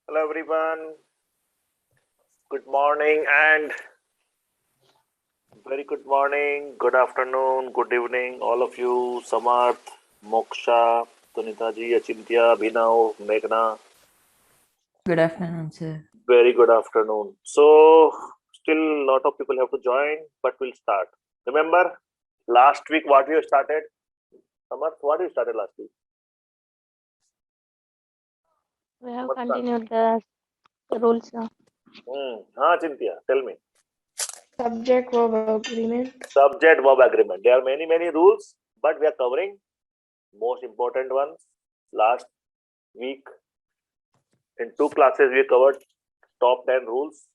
Hello everyone. Good morning and very good morning, good afternoon, good evening, all of you. Samarth, Moksha, Sunitaji, Achintya, Bhinav, Meghna. Good afternoon, sir. Very good afternoon. So, still a lot of people have to join, but we'll start. Remember, last week what we have started? Samarth, what we started last week? We have Samarth, continued the rules now. Achintya, tell me. Subject verb agreement. Subject verb agreement. There are many rules, but we are covering most important ones. Last week in 2 classes we covered top 10 rules,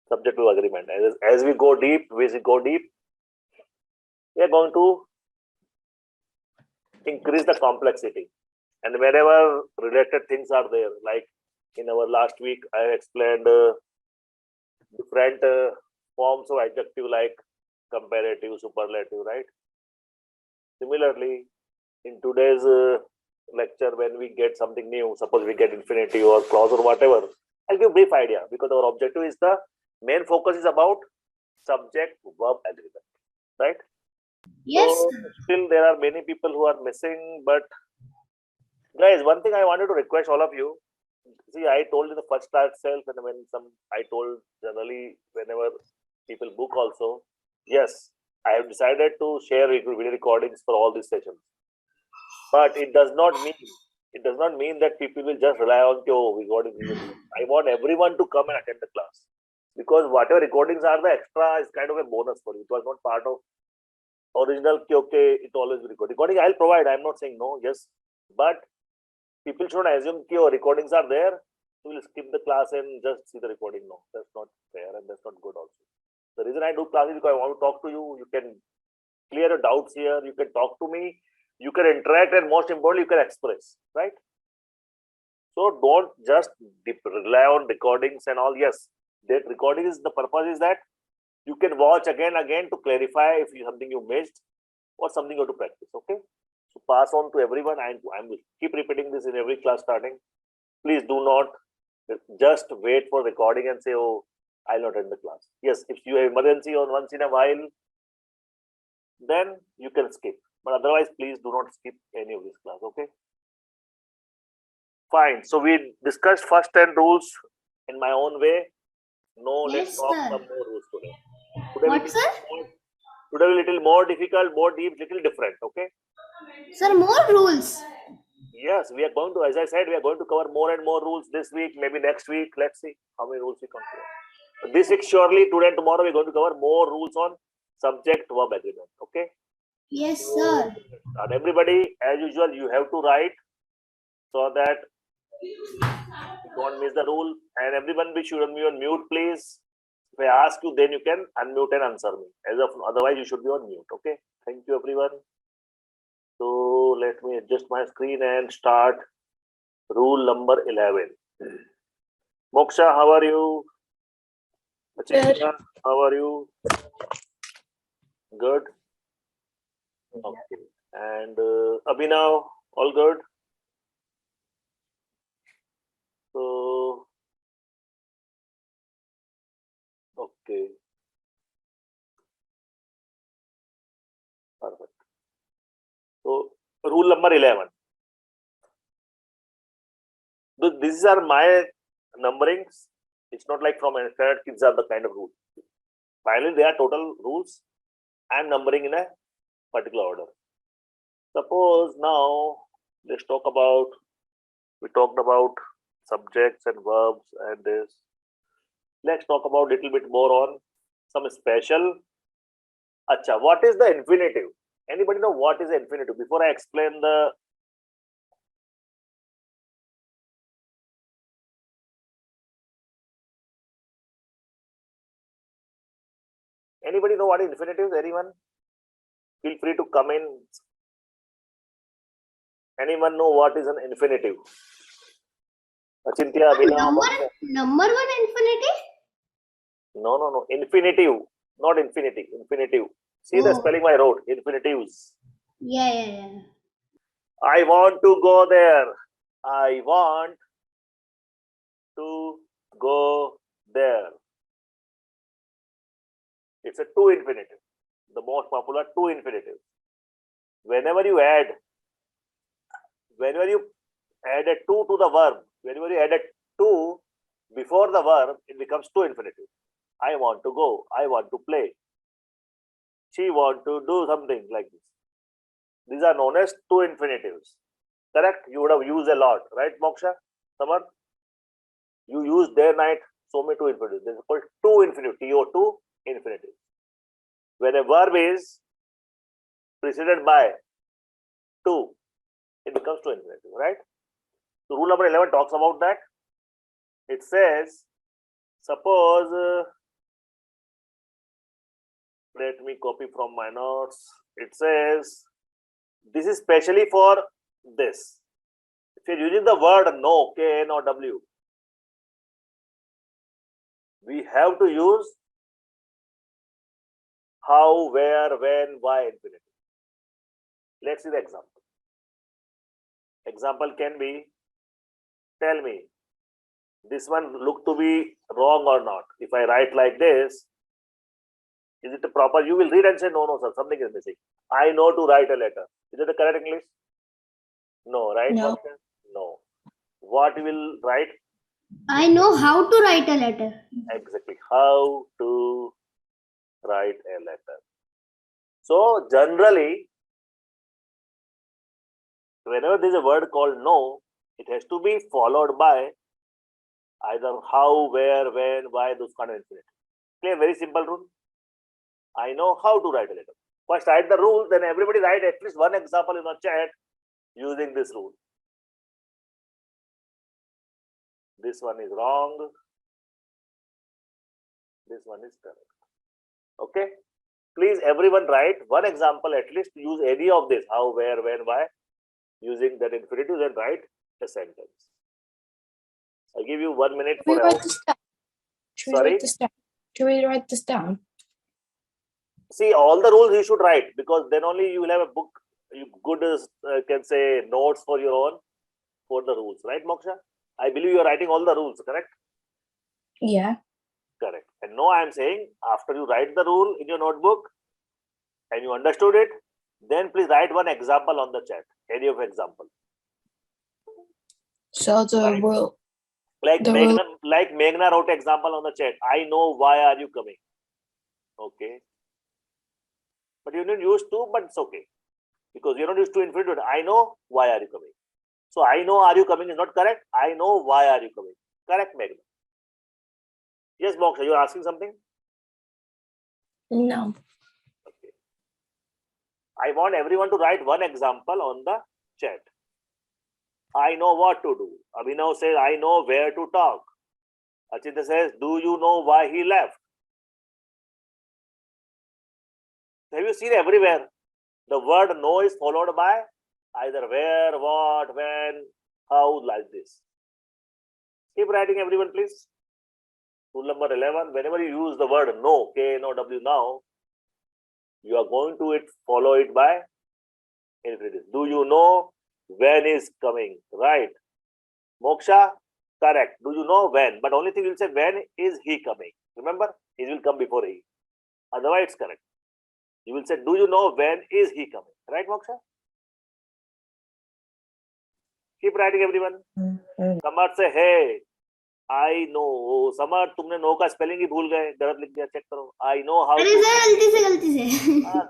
subject verb agreement. As we go deep, we are going to increase the complexity, and wherever related things are there, like in our last week I explained different forms of adjective like comparative, superlative, right? Similarly, in today's lecture, when we get something new, suppose we get infinitive or clause or whatever, I'll give a brief idea, because our objective is the main focus is about subject verb agreement, right? Yes. So still there are many people who are missing, but guys, one thing I wanted to request all of you. See, I told in the first class itself, and I told generally whenever people book also, yes, I have decided to share video recordings for all these sessions. But it does not mean that people will just rely on recording. I want everyone to come and attend the class, because whatever recordings are the extra is kind of a bonus for you. It was not part of original. Okay, it always be recording. Recording I'll provide. I'm not saying no. Yes, but people should assume your recordings are there. You will skip the class and just see the recording. No, that's not fair and that's not good also. The reason I do classes is because I want to talk to you. You can clear your doubts here. You can talk to me. You can interact, and most importantly, you can express, right? So don't just rely on recordings and all. Yes, that recording is the purpose is that you can watch again to clarify if something you missed or something you have to practice. Okay, so pass on to everyone. I'm keep repeating this in every class starting. Please do not just wait for recording and say, oh, I'll not attend the class. Yes, if you have emergency or once in a while, then you can skip. But otherwise, please do not skip any of this class. Okay. Fine. So we discussed first 10 rules in my own way. No, Yes, let's talk sir. some more rules today. What, sir? Today will be little more difficult, more deep, little different. Okay. Sir, more rules. Yes, we are going to, as I said, we are going to cover more and more rules this week, maybe next week. Let's see how many rules we come to. This week, surely, today and tomorrow, we're going to cover more rules on subject verb agreement. Okay. Yes, sir. And everybody, as usual, you have to write so that you don't miss the rule. And everyone should be on mute, please. If I ask you, then you can unmute and answer me. Otherwise, you should be on mute. Okay. Thank you, everyone. So let me adjust my screen and start rule number 11. Moksha, how are you? Achintya, how are you? Good. Okay. And Abhinav, all good? So, okay. Perfect. So, rule number 11. These are my numberings. It's not like from a standard kids are the kind of rule. Finally, they are total rules. I'm numbering in a particular order. Suppose now let's talk about, we talked about subjects and verbs and this. Let's talk about little bit more on some special. Acha, what is the infinitive? Anybody know what is the infinitive? Before I explain the anybody know what is infinitive? Anyone? Feel free to come in. Anyone know what is an infinitive? Achintya, Number one infinity? No. Infinitive, not infinity. Infinitive. See the spelling I wrote. Infinitives. Yeah. I want to go there. I want to go there. It's a to infinitive, the most popular to infinitive. Whenever you add a to the verb, whenever you add a to before the verb, it becomes to infinitive. I want to go, I want to play. She want to do something like this. These are known as to infinitives. Correct? You would have used a lot, right, Moksha? Samar? You use day, night, so many to infinitives. This is called to infinitive, TO2 infinitive. When a verb is preceded by to, it becomes to infinitive, right? So rule number 11 talks about that. It says, suppose, let me copy from my notes. It says, this is specially for this. If you're using the word no, K-N or W, we have to use how, where, when, why infinitive. Let's see the example. Example can be, tell me, this one look to be wrong or not. If I write like this, is it a proper? You will read and say, no, sir, something is missing. I know to write a letter. Is it the correct English? No, right? No. No. What you will write? I know how to write a letter. Exactly. How to write a letter. So, generally, whenever there is a word called no, it has to be followed by either how, where, when, why, those kind of infinitive. Clear? Very simple rule. I know how to write a letter. First write the rule, then everybody write at least one example in the chat using this rule. This one is wrong. This one is correct. Okay. Please everyone write one example at least, use any of this, how, where, when, why, using that infinitive, then write a sentence. I give you 1 minute Should we for write this down? Should we Sorry? write this down? Should we write this down? See, all the rules you should write, because then only you will have a book, you good can say notes for your own, for the rules, right, Moksha? I believe you are writing all the rules, correct? Yeah. Correct. And no, I am saying after you write the rule in your notebook and you understood it, then please write one example on the chat, any of example. So the Right. rule. Like The Meghna wrote example on the chat. I know why are you coming. Okay. But you didn't use to, but it's okay. Because you're not used to infinitive. I know why are you coming. So I know are you coming is not correct. I know why are you coming. Correct, Meghna. Yes, Moksha, you're asking something? No. Okay. I want everyone to write one example on the chat. I know what to do. Abhinav says, I know where to talk. Achita says, do you know why he left? Have you seen everywhere? The word no is followed by either where, what, when, how, like this. Keep writing, everyone, please. Rule number 11, whenever you use the word no, K-N-O-W now, you are going to follow it by infinitive. Do you know when is coming? Right. Moksha, correct. Do you know when? But only thing you will say, when is he coming? Remember, he will come before he. Otherwise, it's correct. You will say, do you know when is he coming? Right, Moksha? Keep writing, everyone. Samar say, hey, I know. Samar, तुमने no का spelling ही भूल गए, गलत लिख दिया, check करो. I know how अरे to. Sir गलती से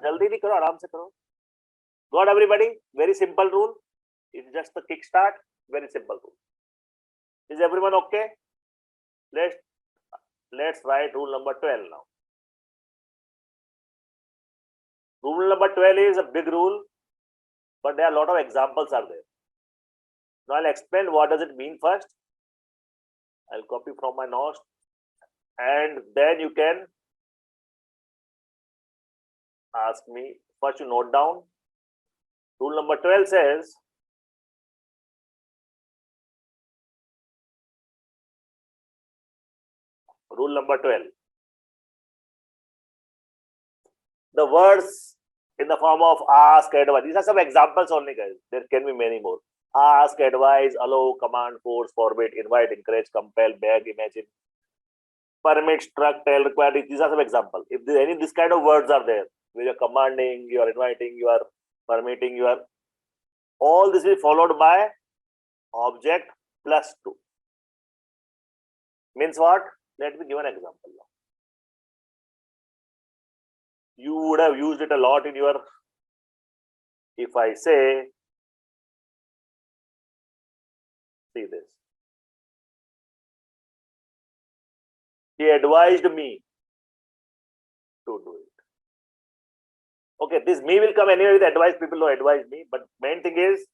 जल्दी नहीं करो, आराम से करो. Got everybody? Very simple rule. It's just the kickstart. Very simple rule. Is everyone okay? Let's write rule number 12 now. Rule number 12 is a big rule, but there are a lot of examples are there. Now I'll explain what does it mean first. I'll copy from my notes, and then you can ask me. First you note down. Rule number 12 says, rule number 12. The words in the form of ask, advise. These are some examples only, guys. There can be many more. ask, advise, allow, command, force, forbid, invite, encourage, compel, beg, imagine, permit, struck, tell, require. These are some examples. If any this kind of words are there, where you are commanding, you are inviting, you are permitting, you are, all this will be followed by object plus 2. Means what? Let me give an example now. You would have used it a lot in your, if I say, see this. He advised me to do it. Okay, this me will come anyway with advice. People know advise me, but main thing is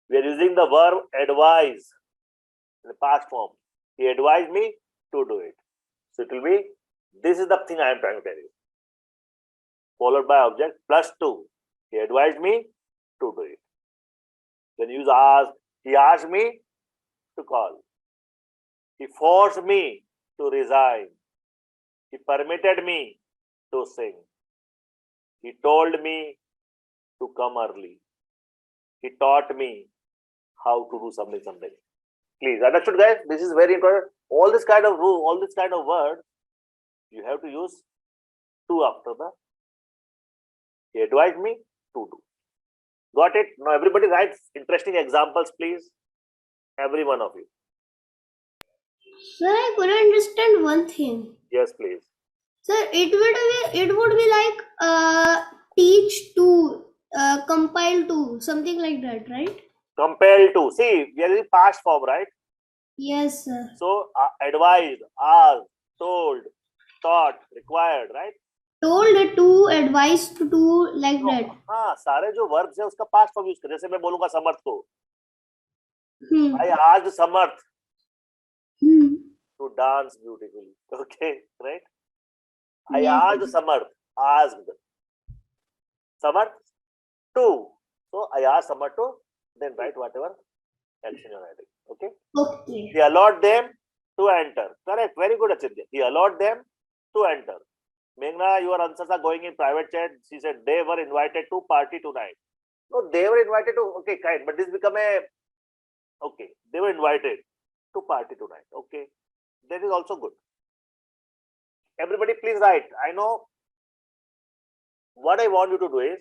we are using the verb advise in the past form. He advised me to do it. So it will be, this is the thing I am trying to tell you. Followed by object plus 2. He advised me to do it. Then use ask. He asked me to call. He forced me to resign. He permitted me to sing. He told me to come early. He taught me how to do something. Please, understood, guys? This is very important. All this kind of rule, all this kind of word, you have to use 2 after the. He advised me to do. Got it? Now everybody writes interesting examples, please. Every one of you. Sir, I couldn't understand one thing. Yes, please. Sir, it would be like teach to, compile to, something like that, right? Compelled to. See, we are in past form, right? Yes, sir. So, advised, asked, told, taught, required, right? Told to, advised to do, like No, that. हाँ, सारे जो verbs है उसका past form use कर. जैसे मैं बोलूँगा समर्थ को. Hmm. I asked Samarth Hmm. to dance beautifully. Okay, right? I Yes. asked asked Samarth to. So I asked Samarth to, then write whatever action you're writing. Okay? Okay. He allowed them to enter. Correct. Very good, Achintya. He allowed them to enter. Meghna, your answers are going in private chat. She said they were invited to party tonight. No, they were invited to, okay, kind. But this become a, okay, they were invited to party tonight. Okay. That is also good. Everybody please write. I know what I want you to do is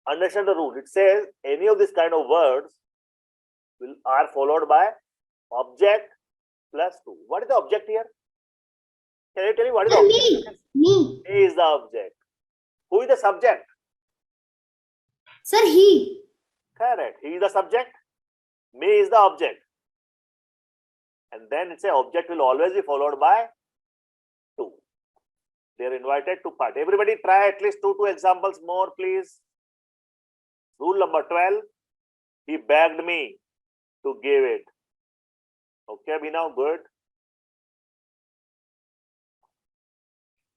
understand the rule. It says any of these kind of words are followed by object plus 2. What is the object here? Can you tell me what is the Me. object? Me. He is the object. Who is the subject? Sir, he. Correct. He is the subject. Me is the object. And then it's a object will always be followed by 2. They are invited to party. Everybody try at least 2 examples more, please. Rule number 12. He begged me to give it. Okay, Abhinav, good.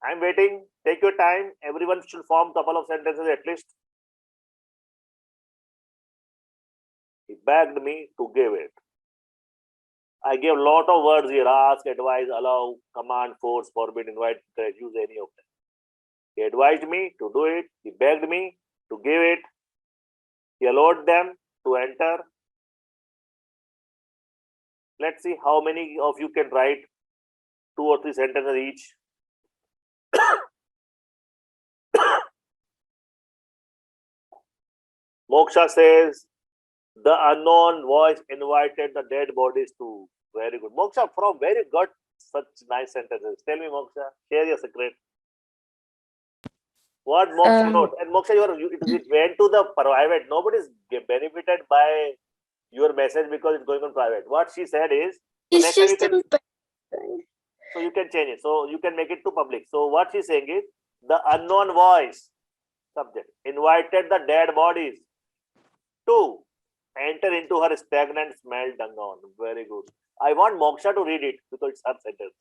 I'm waiting. Take your time. Everyone should form couple of sentences at least. He begged me to give it. I gave a lot of words here. Ask, advise, allow, command, force, forbid, invite, encourage. Use any of them. He advised me to do it. He begged me to give it. He allowed them to enter. Let's see how many of you can write 2 or 3 sentences each. Moksha says, the unknown voice invited the dead bodies to. Very good. Moksha, from where you got such nice sentences? Tell me, Moksha. Share your secret. What Moksha wrote? And Moksha, it went to the private. Nobody's benefited by your message because it's going on private. What she said is, It's just so you can change it. So you can make it to public. So what she's saying is, the unknown voice, subject, invited the dead bodies to enter into her stagnant smell dungaon. Very good. I want Moksha to read it because it's her sentence.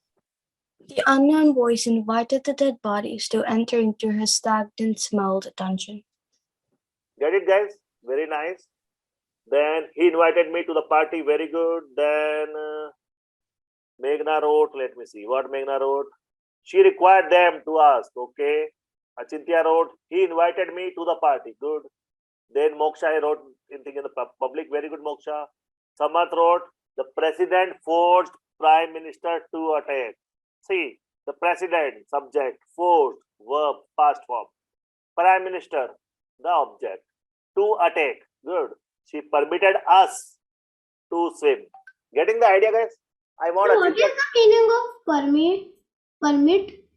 The unknown voice invited the dead bodies to enter into her stagnant smelled dungeon. Get it, guys? Very nice. Then he invited me to the party. Very good. Then Meghna wrote, let me see what Meghna wrote. She required them to ask. Okay. Achintya wrote, he invited me to the party. Good. Then Moksha I wrote in the public. Very good, Moksha. Samarth wrote the president forced prime minister to attack. See, the president, subject, forced, verb, past form. Prime minister, the object. To attack. Good. She permitted us to swim. Getting the idea, guys? I want What is the meaning of permit?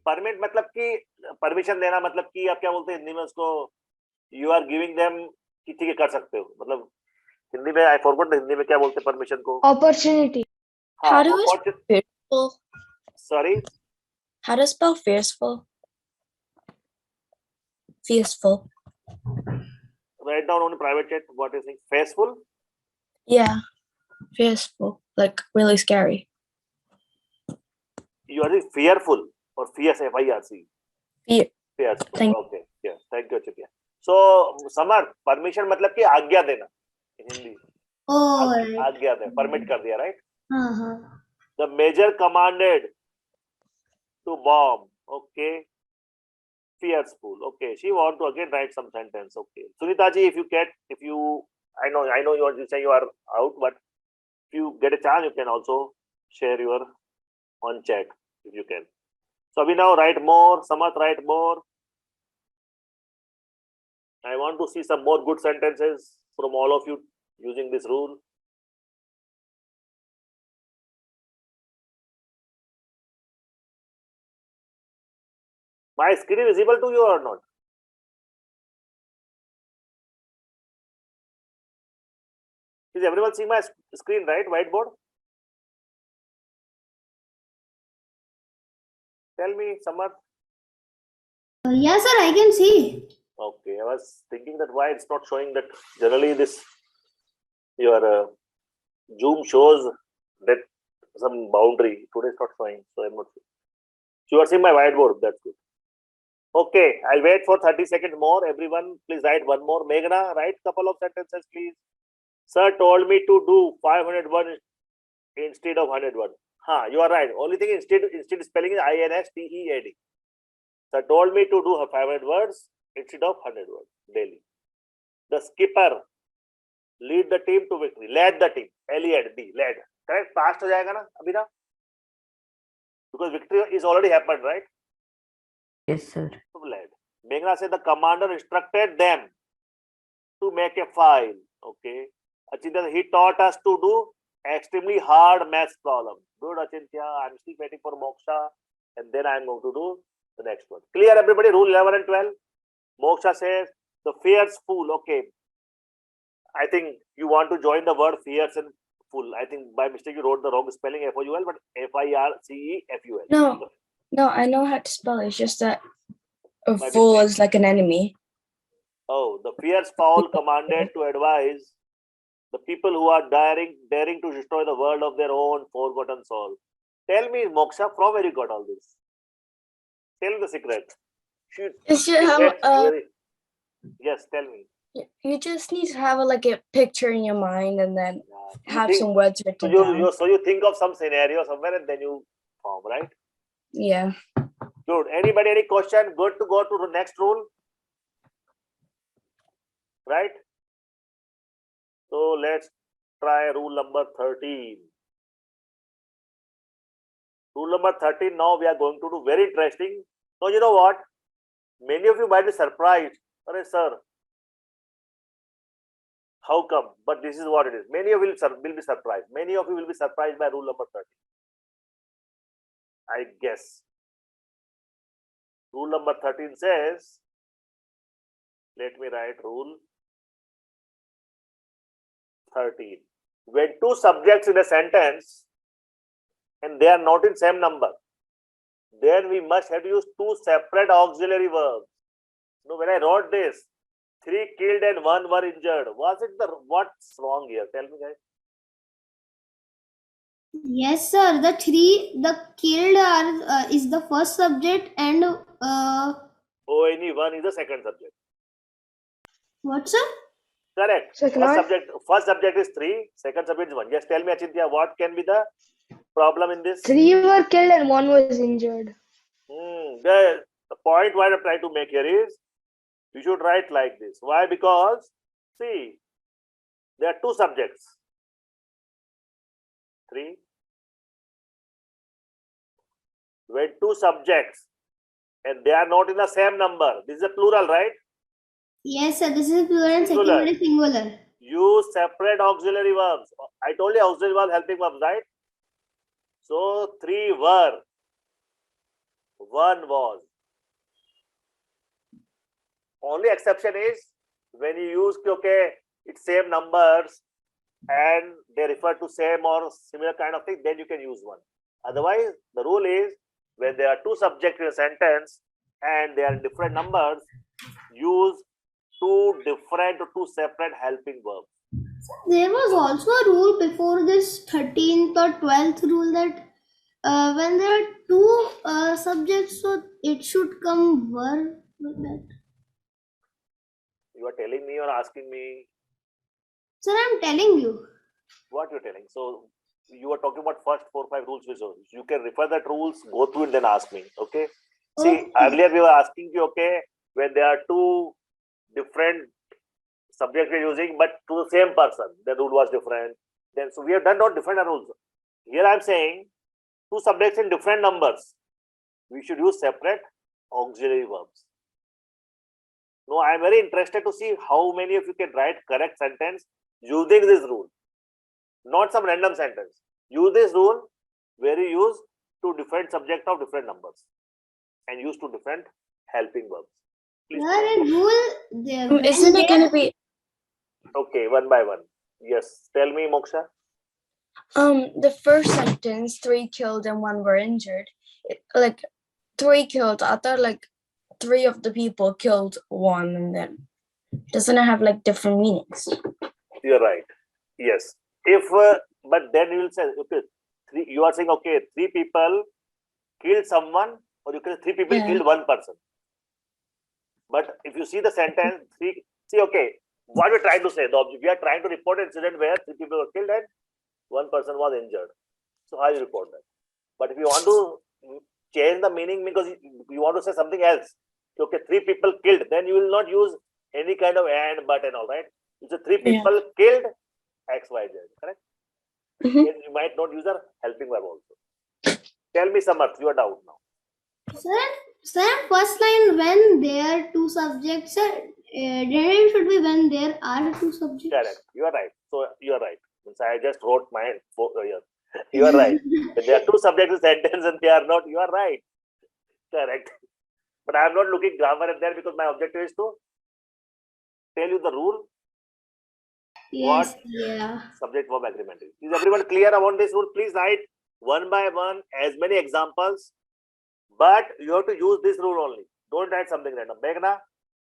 Permit मतलब कि permission देना, मतलब कि आप क्या बोलते हैं हिंदी में उसको, यू आर गिविंग देम कि ठीक है कर सकते हो, मतलब हिंदी में आई फॉरगॉट हिंदी में क्या बोलते हैं परमिशन को? Opportunity. How do we spell fearful? Sorry? How to spell fearful? Fearful. Write down on private chat what is it? Fearful? Yeah. Fearful. Like really scary. You are fearful or fierce, F-I-R-C? Fear. Fearful. Thank Okay. Yeah. Thank you, Chitya. So, Samar, permission मतलब कि आज्ञा देना Hindi. Oh, right. आज्ञा दे, permit कर दिया, right? Uh-huh. The major commanded to bomb. Okay. Fearful. Okay. She want to again write some sentence. Okay. Sunita ji, I know you are saying you are out, but if you get a chance, you can also share your on chat if you can. So we now write more. Samarth, write more. I want to see some more good sentences from all of you using this rule. My screen is visible to you or not? Is everyone seeing my screen, right? Whiteboard? Tell me, Samarth. Yes, sir, I can see. Okay, I was thinking that why it's not showing that. Generally, this your Zoom shows that some boundary. Today it's not showing, so I'm not sure. So you are seeing my whiteboard. That's good. Okay, I'll wait for 30 seconds more. Everyone, please write one more. Meghna, write couple of sentences, please. Sir told me to do 501 instead of 101. You are right. Only thing instead spelling is INSTEAD. Sir told me to do 500 words instead of 100 words daily. The skipper lead the team to victory. Led the team. L-E-D. Led. Correct? Past हो जाएगा ना अभी ना? Because victory is already happened, right? Yes, sir. Led. Meghna said the commander instructed them to make a file. Okay. Achintya, he taught us to do extremely hard maths problem. Good, Achintya. I'm still waiting for Moksha, and then I'm going to do the next one. Clear, everybody? Rule 11 and 12. Moksha says the fierce fool. Okay. I think you want to join the word fierce and fool. I think by mistake you wrote the wrong spelling, F-O-U-L, but F-I-R-C-E-F-U-L. No, I know how to spell it. It's just that a fool is like an enemy. Oh, the fierce foul commanded to advise the people who are daring to destroy the world of their own forgotten soul. Tell me, Moksha, from where you got all this? Tell me the secret. You should have Yes, tell me. You just need to have a picture in your mind and then have some words written down. So you think of some scenario somewhere and then you form, right? Yeah. Good. Anybody, any question? Good to go to the next rule? Right? So let's try rule number 13. Rule number 13, now we are going to do very interesting. So you know what? Many of you might be surprised. Arey sir, how come? But this is what it is. Many of you will be surprised. Many of you will be surprised by rule number 13. I guess. Rule number 13 says, let me write rule 13. When two subjects in a sentence and they are not in same number, then we must have to use two separate auxiliary verbs. Now, when I wrote this, 3 killed and 1 were injured. What's wrong here? Tell me, guys. Yes, sir. The killed is the first subject and only 1 is the second subject. What, sir? Correct. First subject is 3, second subject is 1. Yes, tell me, Achintya, what can be the problem in this? 3 were killed and 1 was injured. The point what I'm trying to make here is, you should write like this. Why? Because See, there are two subjects. 3. When two subjects and they are not in the same number, this is a plural, right? Yes, sir. This is plural and second Singular. word is singular. Use separate auxiliary verbs. I told you auxiliary verbs, helping verbs, right? So 3 were, 1 was. Only exception is when you use okay, it's same numbers and they refer to same or similar kind of thing, then you can use 1. Otherwise, the rule is when there are two subjects in a sentence and they are in different numbers, use two separate helping verbs. There was also a rule before this 13th or 12th rule that when there are two subjects, so it should come verb like that. You are telling me or asking me? Sir, I'm telling you. What you're telling. So you are talking about first 4 or 5 rules, which you can refer that rules, go through it, then ask me. Okay. See, Okay. earlier we were asking you, okay, when there are two different subjects we're using, but to the same person, the rule was different. Then so we have done not different rules. Here I'm saying two subjects in different numbers. We should use separate auxiliary verbs. No, I'm very interested to see how many of you can write correct sentence using this rule. Not some random sentence. Use this rule where you use two different subjects of different numbers and use two different helping verbs. Please. Sir, in rule there. Isn't it going to be Okay, one by one. Yes. Tell me, Moksha. the first sentence, 3 killed and 1 were injured? Like 3 killed, I thought like 3 of the people killed 1, and then doesn't it have like different meanings? You're right. Yes. If but then you will say okay, you are saying okay, 3 people killed someone, or you can say 3 people Yeah. killed 1 person. But if you see the sentence, see okay, what we're trying to say, we are trying to report an incident where 3 people were killed and 1 person was injured. So how you report that? But if you want to change the meaning because you want to say something else, okay, 3 people killed, then you will not use any kind of and, but and all, right? You say 3 people killed X, Y, Z, correct? Mhm. Then you might not use a helping verb also. Tell me, Samarth, you are down now. Sir, first line when there are two subjects, sir, then it should be when there are two subjects. Correct. You are right. So you are right. Means I just wrote my here. You are right. When there are two subjects in sentence and they are not, you are right. Correct. But I am not looking grammar in there because my objective is to tell you the rule. Yes, What yeah. subject verb agreement is. Is everyone clear about this rule? Please write one by one as many examples. But you have to use this rule only. Don't write something random. Meghna,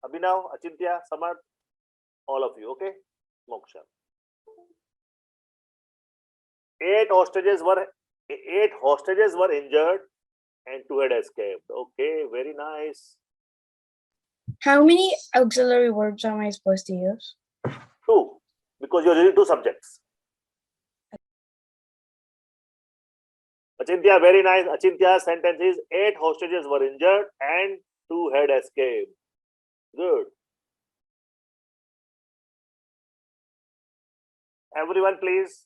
Abhinav, Achintya, Samarth, all of you. Okay. Moksha. 8 hostages were injured and 2 had escaped. Okay, very nice. How many auxiliary verbs am I supposed to use? 2, because you're using 2 subjects. Achintya, very nice. Achintya's sentence is 8 hostages were injured and 2 had escaped. Good. Everyone, please.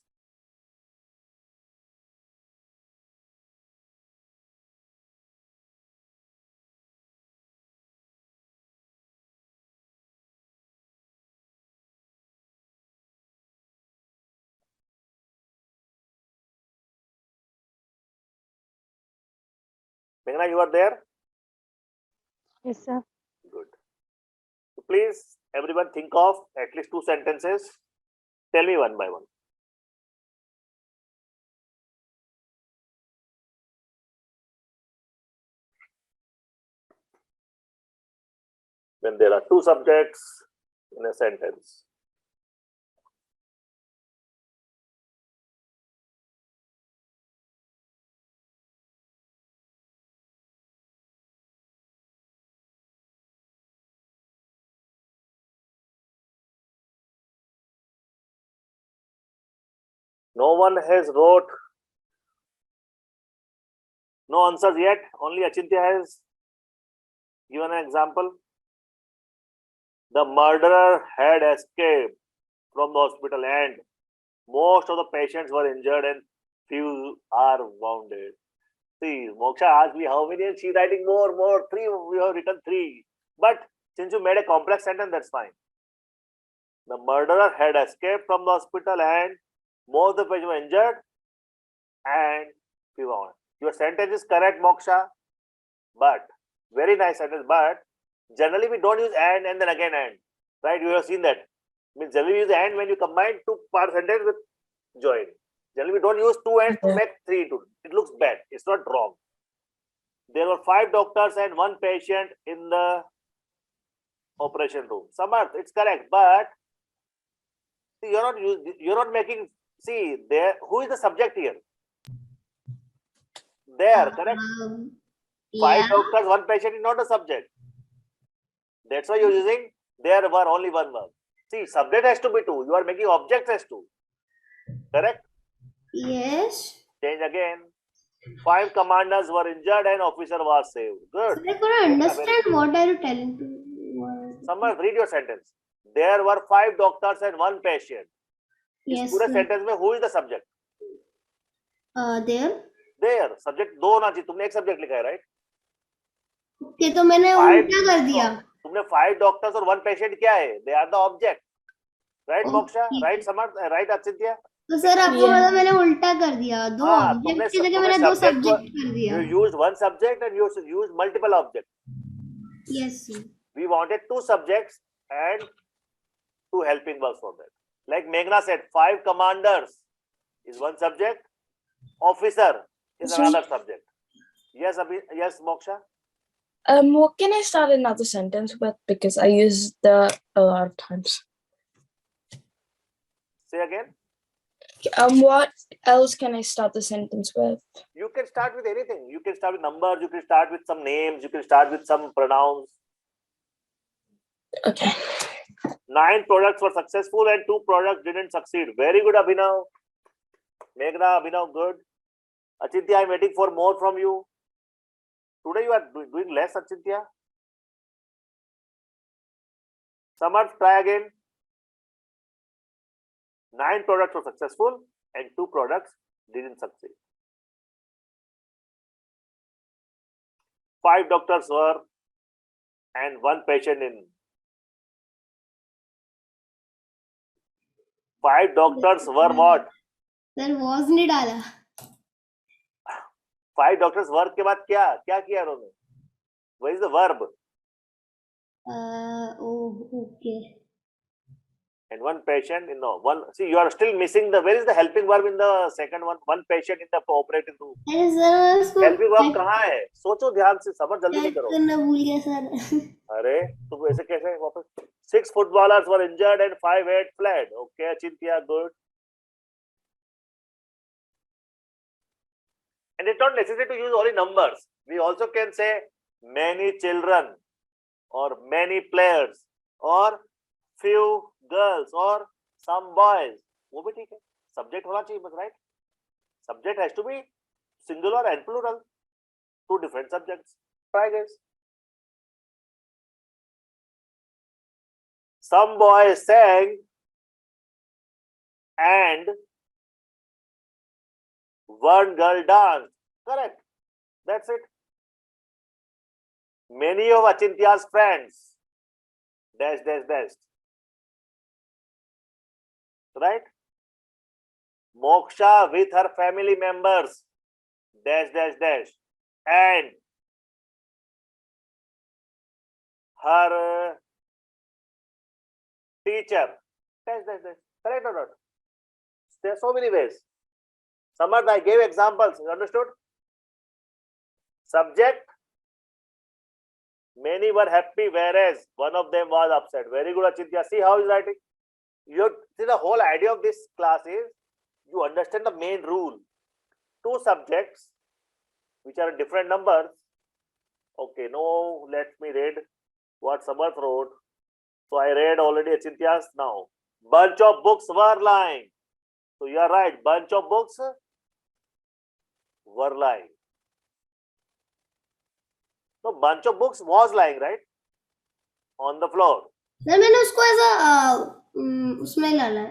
Meghna, you are there? Yes, sir. Good. So please, everyone think of at least 2 sentences. Tell me one by one. When there are 2 subjects in a sentence. No one has wrote. No answers yet. Only Achintya has given an example. The murderer had escaped from the hospital and most of the patients were injured and few are wounded. See, Moksha asked me how many and she writing more. 3, we have written 3. But since you made a complex sentence, that's fine. The murderer had escaped from the hospital and most of the patients were injured and few were wounded. Your sentence is correct, Moksha. But, very nice sentence, but generally we don't use and then again and. Right? You have seen that. Means generally we use and when you combine 2 part sentence with join. Generally we don't use 2 ends to make 3 into. It looks bad. It's not wrong. There were 5 doctors and 1 patient in the operation room. Samarth, it's correct, but see, you're not making. See, there. Who is the subject here? There, correct. 5 Yeah. doctors, 1 patient is not a subject. That's why you're using there were only 1 verb. See, subject has to be 2. You are making objects as 2. Correct? Yes. Change again. 5 commanders were injured and officer was saved. Good. I couldn't understand what are you telling to. Samarth, read your sentence. There were 5 doctors and 1 patient. Yes. इस पूरे sentence में who is the subject? There. There. Subject 2 होना चाहिए. तुमने एक subject लिखा है, right? Okay, तो मैंने 5 उल्टा कर दिया. तुमने 5 doctors और 1 patient क्या है? They are the object. Right, Moksha? Okay. Right, Samarth? Right, Achintya? तो सर आपको Yeah. मतलब मैंने उल्टा कर दिया. 2 हाँ, ऑब्जेक्ट की तुमने जगह मैंने 2 subject सब्जेक्ट कर दिया. You used 1 subject and you used multiple objects. Yes. Sir. We wanted 2 subjects and 2 helping verbs for that. Like Meghna said, 5 commanders is 1 subject. Officer is another subject. Yes, yes, Moksha? What can I start another sentence with? Because I use the a lot of times. Say again. What else can I start the sentence with? You can start with anything. You can start with numbers. You can start with some names. You can start with some pronouns. Okay. 9 products were successful and 2 products didn't succeed. Very good, Abhinav. Meghna, Abhinav, good. Achintya, I'm waiting for more from you. Today you are doing less, Achintya. Samarth, try again. 9 products were successful and 2 products didn't succeed. 5 doctors were and 1 patient in. 5 doctors were what? Sir was नहीं डाला. 5 doctors were के बाद क्या किया उन्होंने? What is the verb? Oh, okay. And 1 patient in one. See, you are still missing the. Where is the helping verb in the second one? 1 patient in the operating room. अरे sir उसको Helping verb कहाँ है? सोचो ध्यान से, समझ जल्दी नहीं टाइप करो. करना भूल गया सर. अरे तुम ऐसे कैसे वापस? 6 footballers were injured and 5 had fled. Okay, Achintya, good. And it's not necessary to use only numbers. We also can say many children or many players or few girls or some boys. वो भी ठीक है. Subject होना चाहिए बस, right? Subject has to be singular and plural. 2 different subjects. Try guys. Some boys sang and 1 girl danced. Correct. That's it. Many of Achintya's friends dash. Right? Moksha with her family members dash and her teacher dash. Correct or not? There are so many ways. Samarth, I gave examples. You understood? Subject. Many were happy, whereas 1 of them was upset. Very good, Achintya. See how he's writing? See, the whole idea of this class is you understand the main rule. 2 subjects which are different numbers. Okay, no, let me read what Samarth wrote. So I read already Achintya's now. Bunch of books were lying. So you are right. Bunch of books were lying. No, bunch of books was lying, right? On the floor. Sir मैंने उसको as उसमें डाला है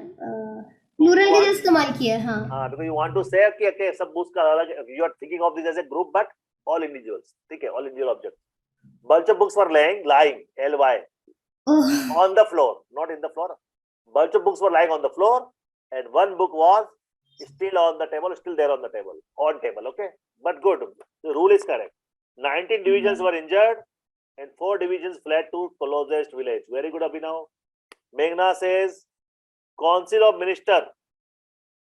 plural के लिए इस्तेमाल किया है हाँ because you want to say कि okay, सब books का अलग, you are thinking of this as a group, but all individuals. ठीक है, all individual objects. Bunch of books were lying, ly, oh on the floor, not in the floor. Bunch of books were lying on the floor, and one book was still on the table, still there on the table, on table. Okay, but good. The rule is correct. 19 divisions were injured, and 4 divisions fled to closest village. Very good, Abhinav. Meghna says, Council of Minister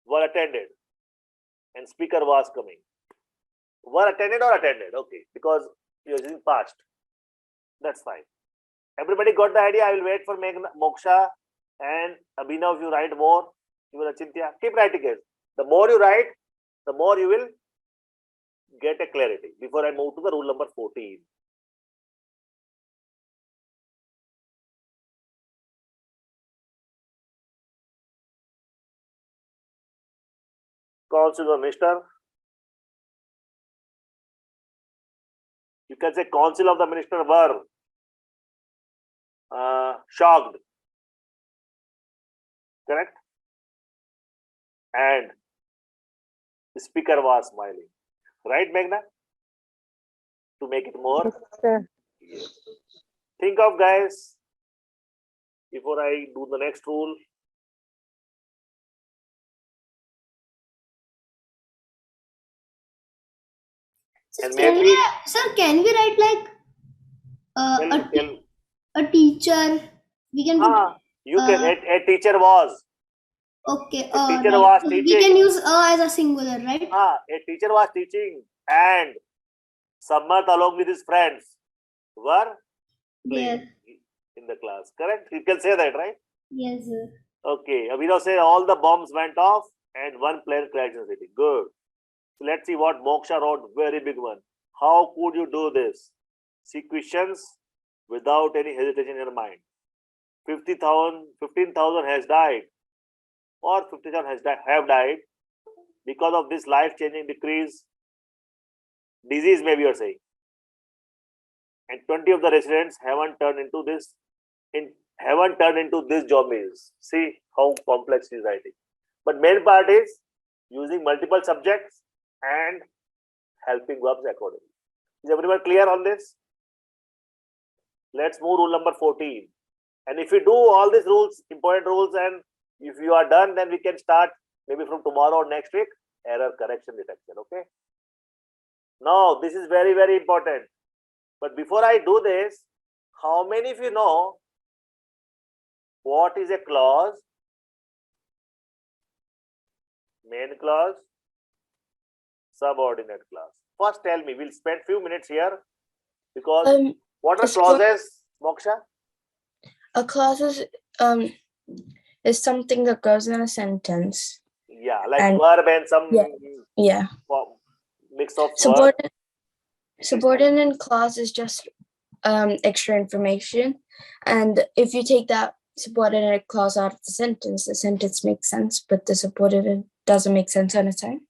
were attended, and speaker was coming. Were attended or attended? Okay, because you're using past. That's fine. Everybody got the idea. I will wait for Meghna, Moksha, and Abhinav. If you write more, you will Achintya. Keep writing it. The more you write, the more you will get a clarity. Before I move to the rule number 14. Council of Minister. You can say Council of the Minister were shocked. Correct? And the speaker was smiling. Right, Meghna? To make it more. Yes, sir. Yes. Think of, guys, before I do the next rule. And can maybe can we write like tell, a teacher we can put you can a teacher was. okay A teacher right. was We teaching. can use as a singular right A teacher was teaching, and Sammat along with his friends were there playing in the class. Correct? You can say that, right? yes sir. Okay. Abhinav say all the bombs went off and one plane crashed in the city. Good. So let's see what Moksha wrote. Very big one. How could you do this? See questions without any hesitation in your mind. 15,000 has died, or 50,000 have died because of this life-changing disease, maybe you're saying. And 20 of the residents haven't turned into this zombies. See how complex he is writing. But main part is using multiple subjects and helping verbs accordingly. Is everyone clear on this? Let's move rule number 14. And if you do all these rules, important rules, and if you are done, then we can start maybe from tomorrow or next week, error correction detection. Okay. Now, this is very, very important. But before I do this, how many of you know what is a clause? Main clause, subordinate clause. First, tell me. We'll spend few minutes here because what are clauses, Moksha? A clause is something that goes in a sentence. Yeah, like And- verb and some Yeah. mix of words. Subordinate clause is just extra information, and if you take that subordinate clause out of the sentence makes sense, but the subordinate doesn't make sense on its own.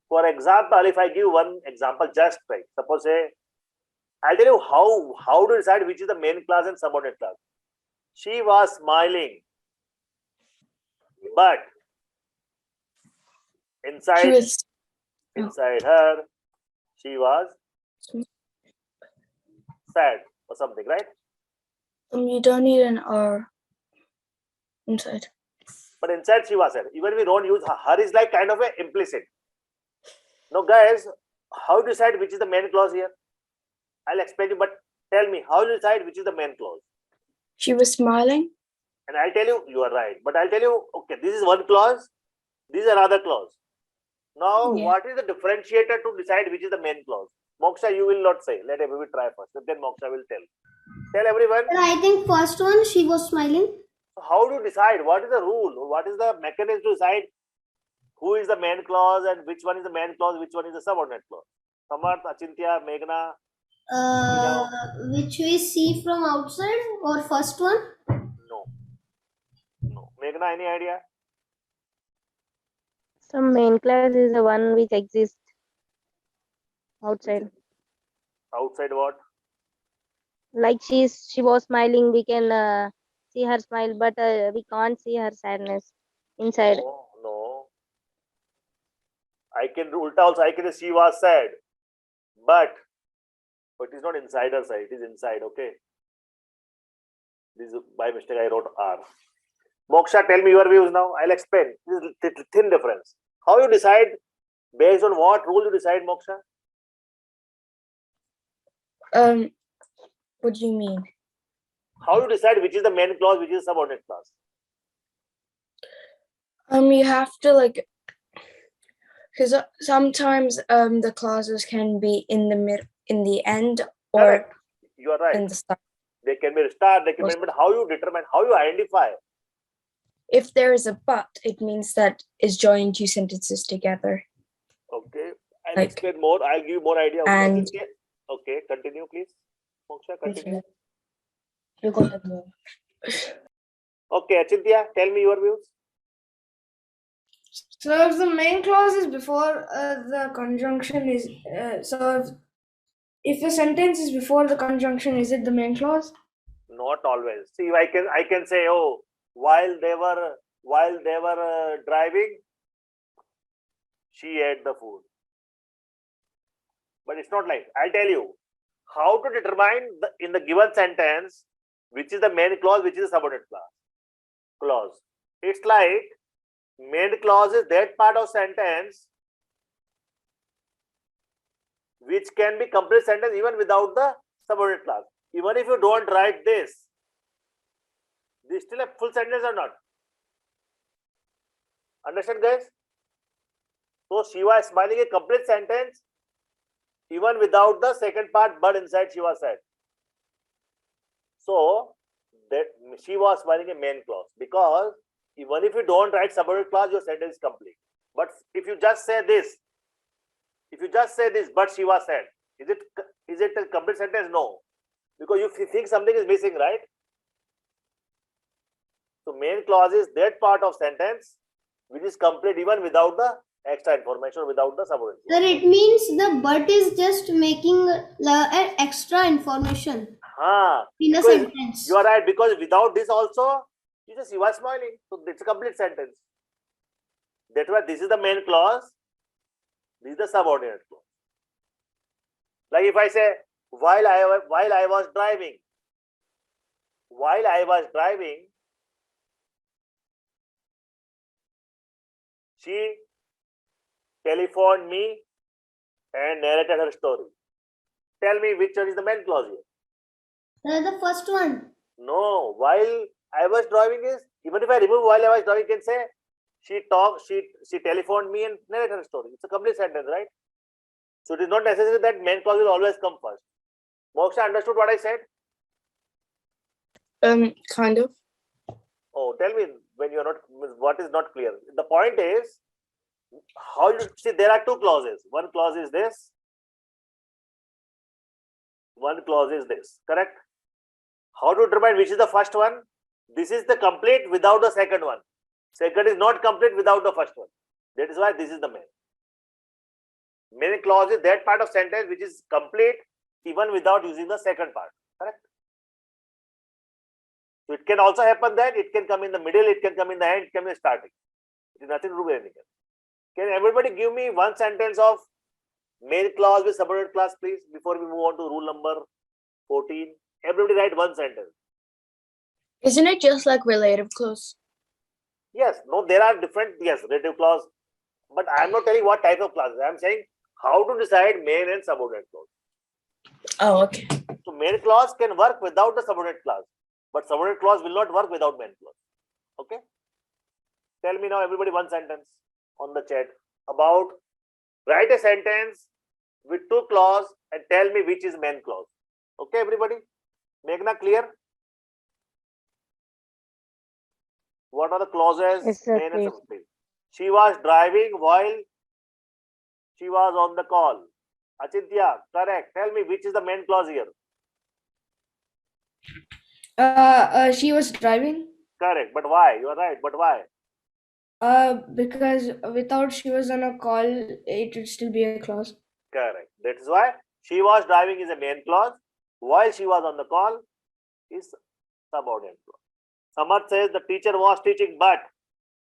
For example, if I give one example, just right. Suppose say, I'll tell you how to decide which is the main clause and subordinate clause. She was smiling, but inside her, she was sad or something, right? You don't need an R inside. But inside she was sad. Even we don't use her is like kind of a implicit. Now, guys, how to decide which is the main clause here? I'll explain you, but tell me, how do you decide which is the main clause? She was smiling. And I'll tell you, you are right. But I'll tell you, okay, this is one clause, this is another clause. Now, Yeah. what is the differentiator to decide which is the main clause? Moksha, you will not say. Let everybody try first. And then Moksha will tell. Tell everyone. I think first one she was smiling. How do you decide? What is the rule? What is the mechanism to decide who is the main clause and which one is the main clause, which one is the subordinate clause? Samarth, Achintya, Meghna. Which we see from outside or first one? No. Meghna, any idea? Some main class is the one which exists outside. Outside what? Like she was smiling, we can see her smile, but we can't see her sadness inside. No, no. I can ulta also. I can say she was sad, but it is not inside her side. It is inside. Okay. This is by mistake. I wrote R. Moksha, tell me your views now. I'll explain. This is thin difference. How you decide? Based on what rule you decide, Moksha? What do you mean? How you decide which is the main clause, which is the subordinate clause? You have to like, because sometimes the clauses can be in the mid, in the end, or Correct. You are right. in the start. They can be start, they can be, but how you determine, how you identify? If there is a but, it means that it's joining two sentences together. Okay. I'll Like- explain more. I'll give you more idea. And- Okay, continue, please. Moksha, continue. You got it more. Okay, Achintya, tell me your views. So if the main clause is before the conjunction is if the sentence is before the conjunction, is it the main clause? Not always. See, I can say, oh, while they were driving, she ate the food. But it's not like, I'll tell you how to determine in the given sentence which is the main clause, which is the subordinate clause. It's like main clause is that part of sentence which can be complete sentence even without the subordinate clause. Even if you don't write this still a full sentence or not? Understand, guys? So Shiva is smiling a complete sentence even without the second part, but inside Shiva said. So that she was smiling a main clause, because even if you don't write subordinate clause, your sentence is complete. But if you just say this, but Shiva said, is it a complete sentence? No, because you think something is missing, right? So main clause is that part of sentence which is complete even without the extra information, without the subordinate clause. Sir, it means the but is just making an extra information in a because sentence. you are right, because without this also, you are smiling. So it's a complete sentence. That's why this is the main clause, this is the subordinate clause. Like if I say, while I was driving, she telephoned me and narrated her story. Tell me which one is the main clause here? The first one. No, while I was driving is, even if I remove while I was driving, I can say she telephoned me and narrated her story. It's a complete sentence, right? So it is not necessary that main clause will always come first. Moksha, understood what I said? Kind of. Oh, tell me when you are not, what is not clear. The point is, how you see, there are two clauses. One clause is this. One clause is this, correct? How to determine which is the first one? This is the complete without the second one. Second is not complete without the first one. That is why this is the main. Main clause is that part of sentence which is complete even without using the second part, correct? So it can also happen that it can come in the middle, it can come in the end, it can be starting. It is nothing to do with anything. Can everybody give me one sentence of main clause with subordinate clause, please, before we move on to rule number 14? Everybody write one sentence. Isn't it just like relative clause? Yes, no, there are different, yes, relative clause, but I am not telling what type of clauses. I am saying how to decide main and subordinate clause. Oh, okay. So main clause can work without the subordinate clause, but subordinate clause will not work without main clause. Okay? Tell me now, everybody, one sentence on the chat about, write a sentence with two clause and tell me which is main clause. Okay, everybody? Meghna, clear? What are the clauses? Yes, sir, Main and please. subordinate. She was driving while she was on the call. Achintya, correct. Tell me which is the main clause here. She was driving. Correct. But why? You are right. But why? Because without she was on a call, it would still be a clause. Correct. That is why she was driving is a main clause. while she was on the call is subordinate clause. Samarth says the teacher was teaching, but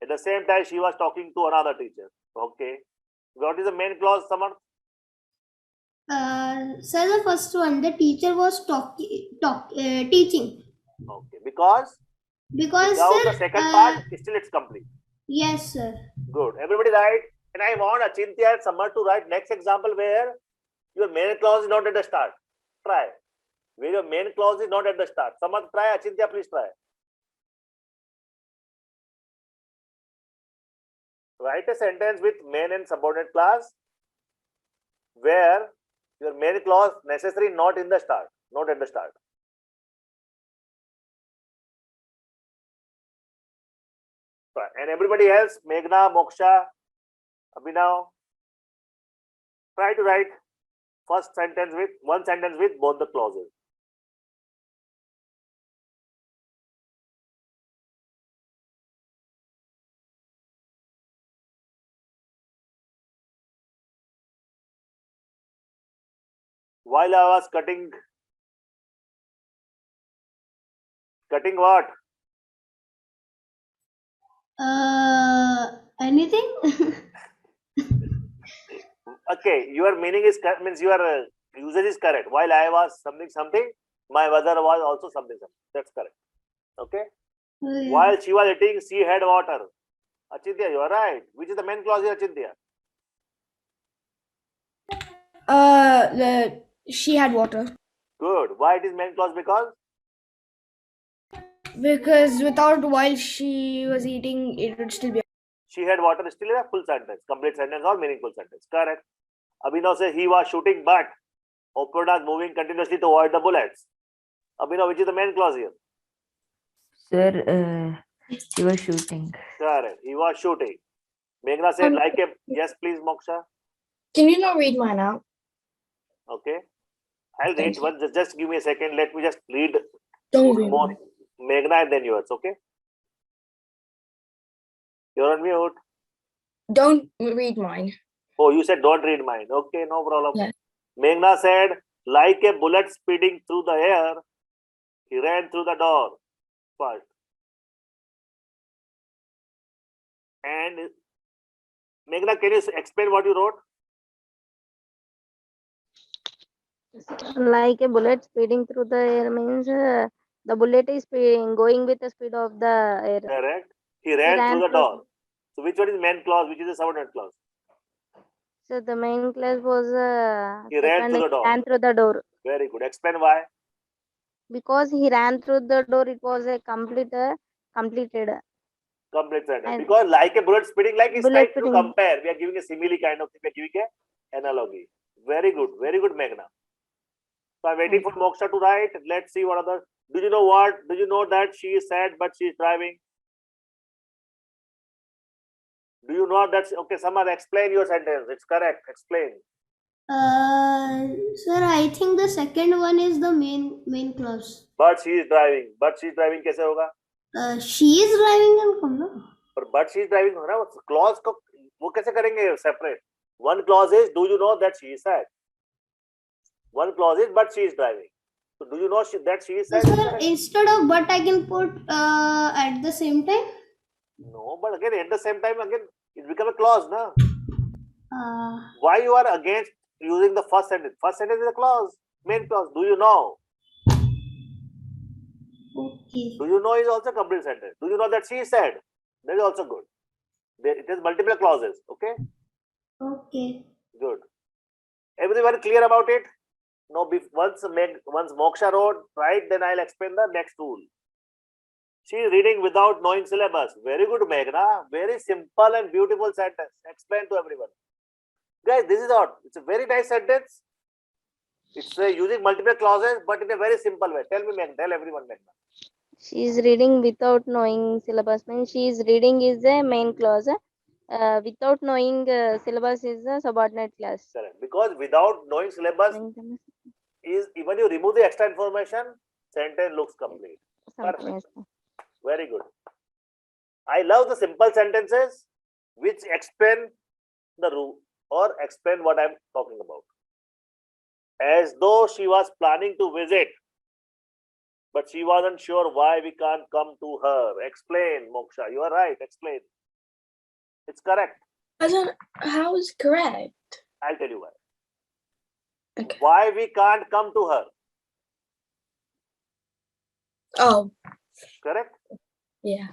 at the same time she was talking to another teacher. Okay. What is the main clause, Samarth? So the first one, the teacher was teaching. Okay. Because Because without sir, the second part, still it's complete. yes, sir. Good. Everybody write. And I want Achintya and Samarth to write next example where your main clause is not at the start. Try. Where your main clause is not at the start. Samarth, try. Achintya, please try. Write a sentence with main and subordinate clause where your main clause necessary not in the start, not at the start. Right. And everybody else, Meghna, Moksha, Abhinav, try to write first sentence with one sentence with both the clauses. While I was cutting what? Anything? Okay, your meaning is means your usage is correct. While I was something, my mother was also something. That's correct. Okay. While she was eating, she had water. Achintya, you are right. Which is the main clause here, Achintya? She had water. Good. Why it is main clause? Because without while she was eating, it would still be. She had water still in a full sentence, complete sentence or meaningful sentence. Correct. Abhinav says he was shooting, but Oprah is moving continuously to avoid the bullets. Abhinav, which is the main clause here? Sir, he was shooting. Correct. He was shooting. Meghna said, like a yes, please, Moksha. Can you not read mine out? Okay. I'll read Thank you. one. Just give me a second. Let me just read Don't read more. mine. Meghna and then yours. Okay. You're on mute. Don't read mine. Oh, you said don't read mine. Okay, no problem. Yeah. Meghna said, like a bullet speeding through the air, he ran through the door first. And Meghna, can you explain what you wrote? Like a bullet speeding through the air means the bullet is going with the speed of the air. Correct. He ran through the door. So which one is main clause? Which is the subordinate clause? So the main clause was He ran through the door. ran through the door. Very good. Explain why. Because he ran through the door, it was a completed. Complete sentence. And Because like a bullet speeding, like is bullet trying to speeding. compare. We are giving a simile kind of thing. We are giving an analogy. Very good. Very good, Meghna. So I'm waiting for Moksha to write. Let's see what other. Do you know what? Do you know that she is sad but she is driving? Do you know that? Okay, Samar, explain your sentence. It's correct. Explain. Sir, I think the second one is the main clause. But she is driving. But she is driving कैसे होगा? She is driving and come no? पर but she is driving हो ना? Clause को वो कैसे करेंगे separate? One clause is do you know that she is sad? One clause is but she is driving. So do you know that she is So, sad? sir, instead of but I can put at the same time. No, but again at the same time again it becomes a clause, na? Uh, Why you are against using the first sentence? First sentence is a clause, main clause. Do you know? okay. Do you know is also a complete sentence. Do you know that she is sad? That is also good. It has multiple clauses. Okay. Okay. Good. Everyone clear about it? No. Once Moksha wrote right, then I'll explain the next rule. She is reading without knowing syllabus. Very good, Meghna. Very simple and beautiful sentence. Explain to everyone. Guys, this is what. It's a very nice sentence. It's using multiple clauses, but in a very simple way. Tell me, Meghna. Tell everyone, Meghna. She is reading without knowing syllabus means she is reading is a main clause. Without knowing syllabus is a subordinate clause. Correct. Because without knowing syllabus is even you remove the extra information, sentence looks complete. Something Perfect. Very good. I love the simple sentences which explain the rule or explain what I'm talking about. as though she was planning to visit, but she wasn't sure why we can't come to her. Explain, Moksha. You are right. Explain. It's correct. How is correct? I'll tell you why. Okay. Why we can't come to her. Oh, Correct? yeah.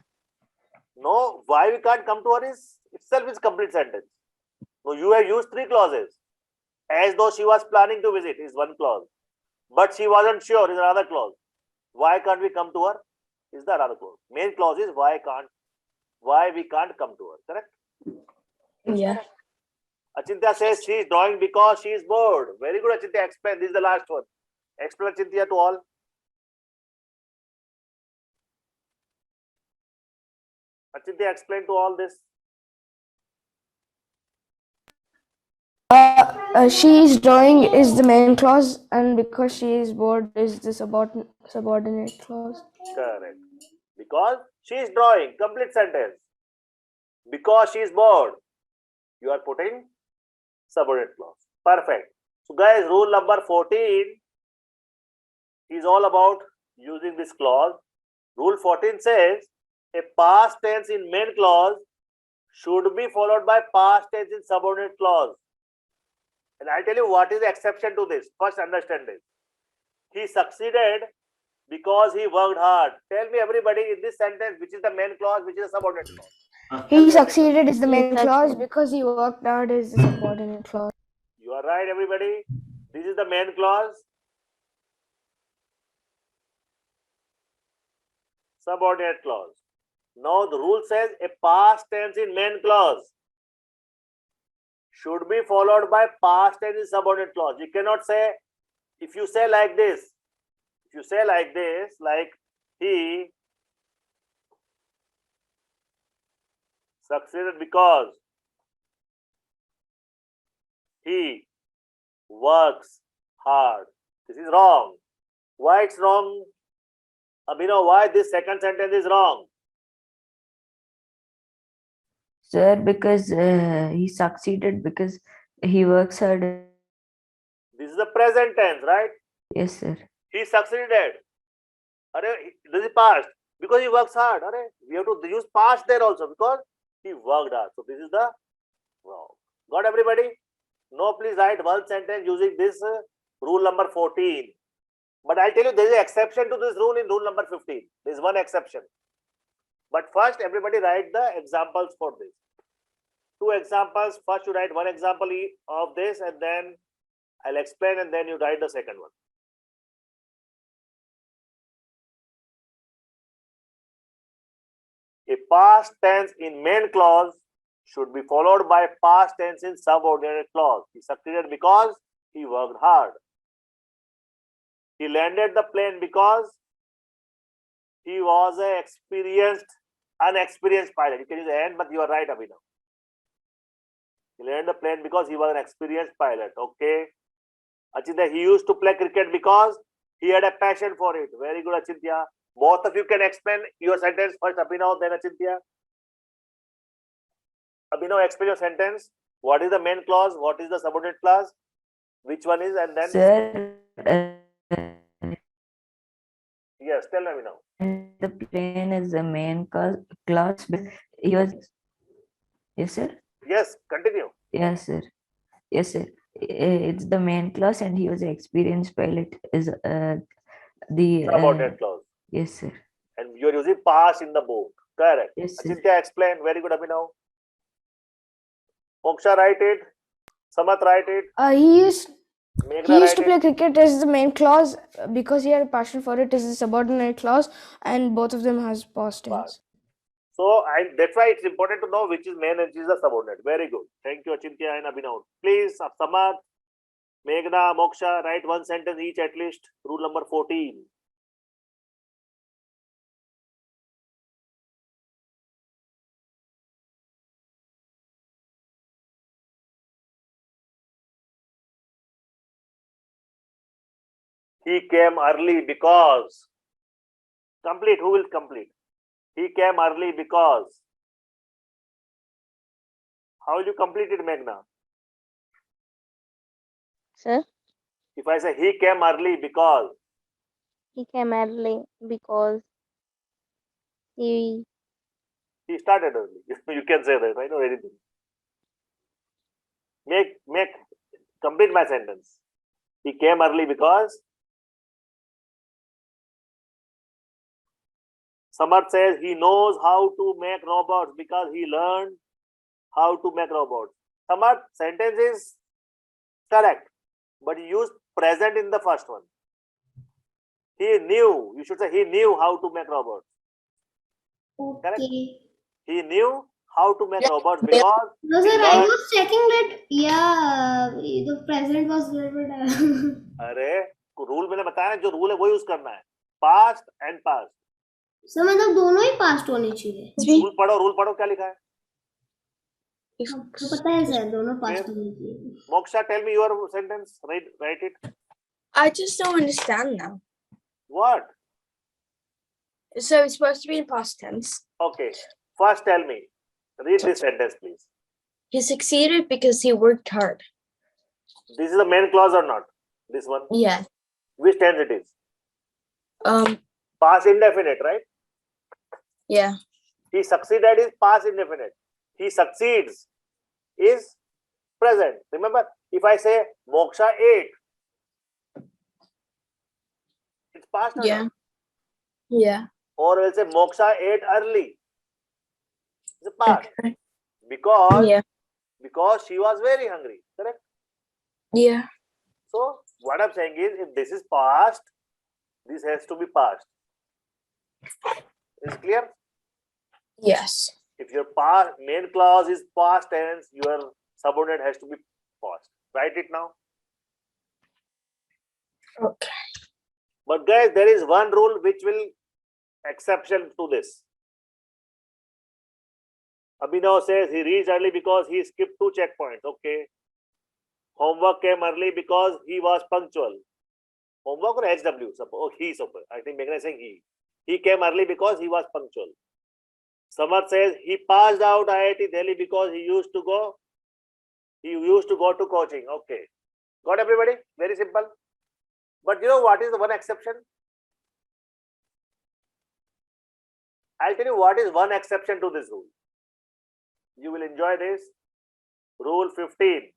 No, why we can't come to her is itself is complete sentence. No, you have used three clauses. As though she was planning to visit is one clause. But she wasn't sure is another clause. Why can't we come to her is the other clause. Main clause is why we can't come to her. Correct? Yeah. Achintya says she is drawing because she is bored. Very good, Achintya. Explain. This is the last one. Explain, Achintya, to all. Achintya, explain to all this. She is drawing is the main clause, and because she is bored is the subordinate clause. Correct. Because she is drawing. Complete sentence. Because she is bored. You are putting subordinate clause. Perfect. So guys, rule number 14 is all about using this clause. Rule 14 says a past tense in main clause should be followed by past tense in subordinate clause. And I'll tell you what is the exception to this. First, understand this. He succeeded because he worked hard. Tell me, everybody, in this sentence, which is the main clause, which is the subordinate clause? He succeeded is the He main clause succeeded. because he worked hard is the subordinate clause. You are right, everybody. This is the main clause. Subordinate clause. Now the rule says a past tense in main clause should be followed by past tense in subordinate clause. You cannot say, if you say like this, like he succeeded because he works hard. This is wrong. Why it's wrong? Abhinav, why this second sentence is wrong? Sir, because he succeeded because he works hard. This is the present tense, right? Yes, sir. He succeeded. This is past. Because he works hard. We have to use past there also because he worked hard. So this is the wrong. Got everybody? No, please write one sentence using this rule number 14. But I'll tell you there is an exception to this rule in rule number 15. There is one exception. But first, everybody write the examples for this. Two examples. First, you write one example of this, and then I'll explain, and then you write the second one. A past tense in main clause should be followed by past tense in subordinate clause. He succeeded because he worked hard. He landed the plane because he was an unexperienced pilot. You can use the and, but you are right, Abhinav. He landed the plane because he was an experienced pilot. Okay. Achintya, he used to play cricket because he had a passion for it. Very good, Achintya. Both of you can explain your sentence first, Abhinav, then Achintya. Abhinav, explain your sentence. What is the main clause? What is the subordinate clause? Which one is? And then Sir, yes, tell me Abhinav. the plane is the main class. He was. Yes, sir. Yes, continue. Yes, sir. Yes, sir. It's the main class, and he was an experienced pilot. Is the Subordinate clause. Yes, sir. And you are using past in the book. Correct. Yes, sir. Achintya, explain. Very good, Abhinav. Moksha, write it. Samat, write it. He used Meghna, to write play it. cricket as the main clause because he had a passion for it is the subordinate clause, and both of them has past tense. So that's why it's important to know which is main and which is the subordinate. Very good. Thank you, Achintya and Abhinav. Please, Samat, Meghna, Moksha, write one sentence each at least. Rule number 14. He came early because. Complete. Who will complete? He came early because. How will you complete it, Meghna? Sir, If I say he came early because, He came early because he he started early. You can say that, right? Or anything. Complete my sentence. He came early because. Samarth says he knows how to make robots because he learned how to make robots. Samarth, sentence is correct, but you use present in the first one. He knew, you should say he knew how to make robots. Correct? Okay. He knew how to make Yeah. robots because No, he sir, I learned. was checking that, yeah, the present was there, but अरे rule मैंने बताया ना, जो rule है वो use करना है, past and past. Sir मतलब दोनों ही पास्ट होने चाहिए. रूल पढ़ो क्या लिखा है. तो पता है सर, दोनों पास्ट होने चाहिए. Moksha, tell me your sentence. Write it. I just don't understand now. What? So it's supposed to be in past tense. Okay. First, tell me. Read this sentence, please. He succeeded because he worked hard. This is the main clause or not? This one. Yeah. Which tense it is? Past indefinite, right? Yeah. He succeeded is past indefinite. He succeeds is present. Remember, if I say Moksha ate, it's past or Yeah. not? Yeah. Or we'll say Moksha ate early. It's a past. Because Yeah. she was very hungry. Correct? Yeah. So what I'm saying is, if this is past, this has to be past. Is it clear? Yes. If your past main clause is past tense, your subordinate has to be past. Write it now. Okay. But guys, there is one rule which will exception to this. Abhinav says he reached early because he skipped 2 checkpoints. Okay. Homework came early because he was punctual. Homework or HW? Oh, he. I think Meghna is saying he. He came early because he was punctual. Samarth says he passed out IIT Delhi because he used to go to coaching. Okay. Got everybody? Very simple. But you know what is the one exception? I'll tell you what is one exception to this rule. You will enjoy this. Rule 15.